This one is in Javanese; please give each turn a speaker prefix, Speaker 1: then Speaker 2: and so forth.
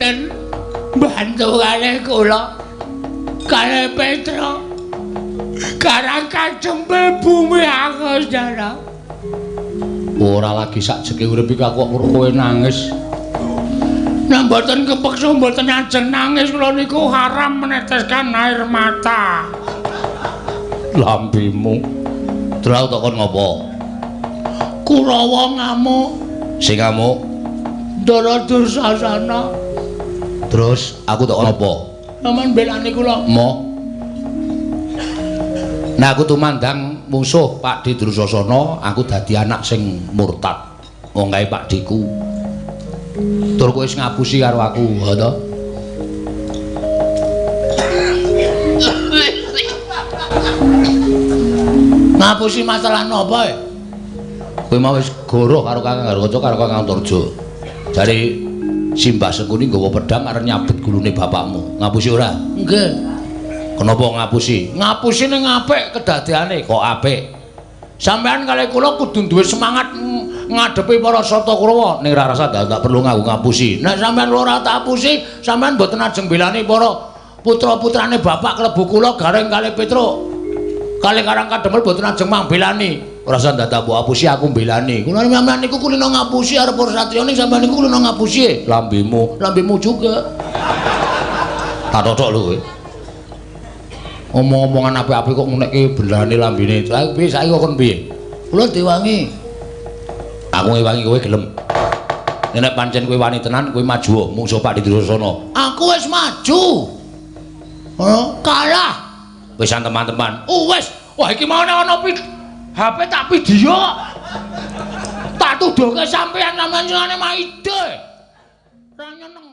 Speaker 1: Dan bantu kalih kula kalih Petra karang kacempel bumi Angasara.
Speaker 2: Ora lagi sak jeke urip iki aku kok kowe nangis.
Speaker 1: Nek mboten kepeksa mboten ajeng nangis kula niku haram meneteskan air mata.
Speaker 2: Lambimu. Terus tak kon ngopo?
Speaker 1: Kurawa ngamuk.
Speaker 2: Sing ngamuk?
Speaker 1: Ndara Dursasana.
Speaker 2: Terus aku tak ngopo?
Speaker 1: Sampeyan belani kula.
Speaker 2: Mo. Nah aku tumandang musuh Pak Di Dursasana, aku dadi anak sing murtad. Wong kae Pak Diku. Tur kowe wis ngapusi karo aku, ha to?
Speaker 1: Ngapusi masalah napa e?
Speaker 2: Kowe mau wis goroh karo Kakang Garwaca karo Kakang Turjo. Jare Simbah Sengkuni nggawa pedhang arep nyabet gulune bapakmu. Ngapusi ora?
Speaker 1: Nggih.
Speaker 2: Kenapa ngapusi?
Speaker 1: Ngapusi ning apik kedadeane.
Speaker 2: Kok apik?
Speaker 1: Sampeyan kalih kula kudu duwe semangat ngadepi para Sata Kurawa.
Speaker 2: Ning ra rasa tak perlu ngapusi.
Speaker 1: Nek sampeyan ora tak apusi, sampeyan mboten ajeng belani para putra-putrane bapak klebu kula Gareng kalih Petruk. Kalih Karang Kademel mboten ajeng mangbelani.
Speaker 2: Ora usah dadak mbok apusi aku mbelani.
Speaker 1: Kula sampeyan niku kulino ngapusi arep para satriya ning sampeyan niku kulino ngapusi.
Speaker 2: Lambimu
Speaker 1: juga.
Speaker 2: Tak totok lho kowe. Omong-omongan apik-apik kok ngenekke belane lambene. Piye saiki kok kon piye?
Speaker 1: Kula diwangi.
Speaker 2: Aku ngewangi kowe gelem. Nek pancen kowe wani tenan, kowe maju mungsuh Pak Di Dursasana.
Speaker 1: Aku wis maju. Kalah.
Speaker 2: Wisan teman-teman.
Speaker 1: Wis. Wah iki mau ana HP tak video. Tak tuduhke sampeyan sampeyan singane Maide. Ra nyeneng.